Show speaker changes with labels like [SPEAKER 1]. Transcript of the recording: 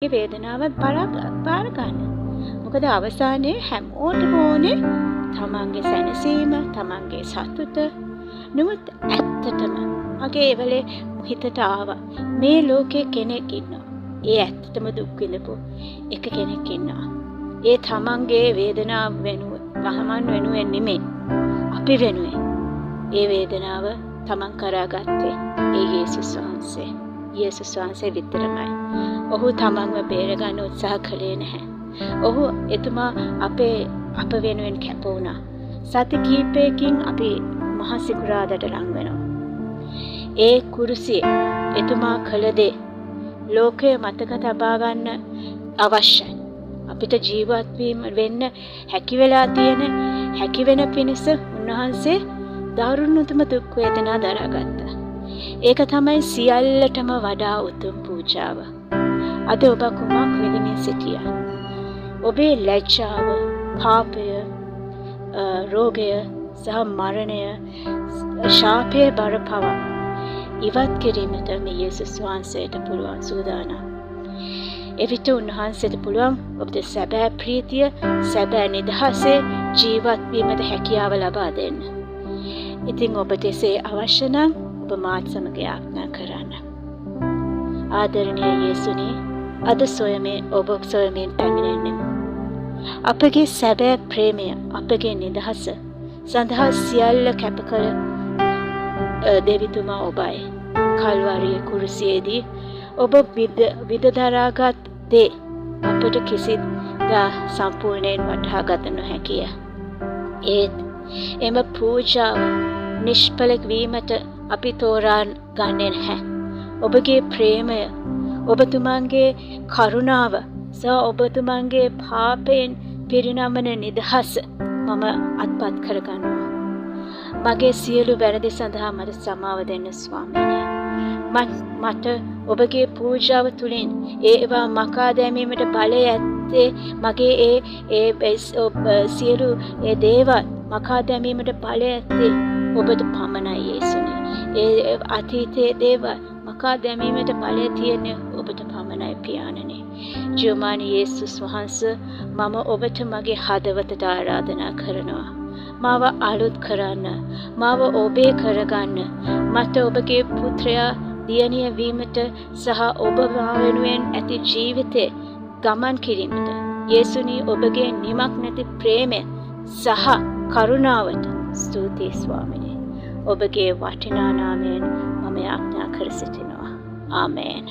[SPEAKER 1] ඒ වේදනාවත් බාර ගන්න. මොකද අවසානයේ හැමෝටම ඕනේ තමන්ගේ සැනසීම, තමන්ගේ සතුට. නමුත් ඇත්තටම මගේ ඒ වෙලේ හිතට ආවා මේ ලෝකේ කෙනෙක් ඉන්නවා. ඒ ඇත්තටම දුක් විඳපු එක කෙනෙක් ඉන්නවා. ඒ තමන්ගේ වේදනාව වහමන් වෙනුවෙන් නෙමෙයි. අපි වෙනුවෙන් ඒ වේදනාව තමන් කරාගත්තේ ඒ යේසුස් වහන්සේ. යේසුස් වහන්සේ විතරමයි. ඔහු තමන්ව බේරගන්න උත්සාහ කළේ නැහැ. ඔහු එතුමා අප වෙනුවෙන් කැප වුණා. සති කිහිපයකින් අපි මහා සිකුරාදට ලං වෙනවා. ඒ කුරුසිය එතුමා කළ දේ ලෝකයේ මතක තබා ගන්න අවශ්‍යයි. අපිට ජීවත් වෙන්න හැකි වෙන පිණිස උන්වහන්සේ දරුණුතම දුක් වේදනා දරාගත්තා. ඒක තමයි සියල්ලටම වඩා උතුම් පූජාව. අද ඔබ කුමක් විඳින්න සිටියා? ඔබේ ලැජ්ජාව, පාපය, රෝගය සහ මරණය, ශාපයේ බර පවා ඉවත් කිරීමට මේ යේසුස් වහන්සේට පුළුවන් සූදානම්. එවිට උන්වහන්සේට පුළුවන් ඔබට සැබෑ ප්‍රීතිය, සැබෑ නිදහසේ ජීවත් වීමට හැකියාව ලබා දෙන්න. ඉතින් ඔබට එසේ අවශ්‍ය නම් ඔබ මාත් සමග යාඥා කරන්න. ආදරණීය යේසුනි, අද ඔබ සොයමින් පැමිණෙන්නේ අපගේ සැබෑ ප්‍රේමය, අපගේ නිදහස සඳහා සියල්ල කැප කළ දෙවිතුමා ඔබයි. කල්වාරියේ කුරුසියේදී ඔබ විඳ දරාගත් දේ අපට කිසිදා සම්පූර්ණයෙන් වටහා ගත නොහැකිය. ඒත් එම පූජාව නිෂ්ඵල වීමට අපි තෝරා ගන්නේ නැහැ. ඔබගේ ප්‍රේමය, ඔබතුමන්ගේ කරුණාව සහ ඔබතුමන්ගේ පාපයෙන් පිරිනමන නිදහස මම අත්පත් කරගන්නවා. මගේ සියලු වැරදි සඳහා මට සමාව දෙන්න ස්වාමීනි. මට ඔබගේ පූජාව තුළින් ඒවා මකා දැමීමට බලය ඇත්තේ මගේ ඒ සියලු දේවල් මකා දැමීමට බලය ඇත්තේ ඔබට පමණයි යේසුනි. ඒ අතීතයේ දේවල් මකා දැමීමට බලය තියෙන්නේ ඔබට පමණයි පියාණනි. ජීවමාන යේසුස් වහන්සේ, මම ඔබට මගේ හදවතට ආරාධනා කරනවා. මාව අලුත් කරන්න, මාව ඔබේ කරගන්න, මට ඔබගේ පුත්‍රයා දියණිය වීමට සහ ඔබ වෙනුවෙන් ඇති ජීවිතේ ගමන් කිරීමට යේසුනි ඔබගේ නිමක් නැති ප්‍රේමය සහ කරුණාවට ස්තුතියි ස්වාමිනේ. ඔබගේ වටිනා නාමයෙන් මම යාඥා කර සිටිනවා. ආමේන්.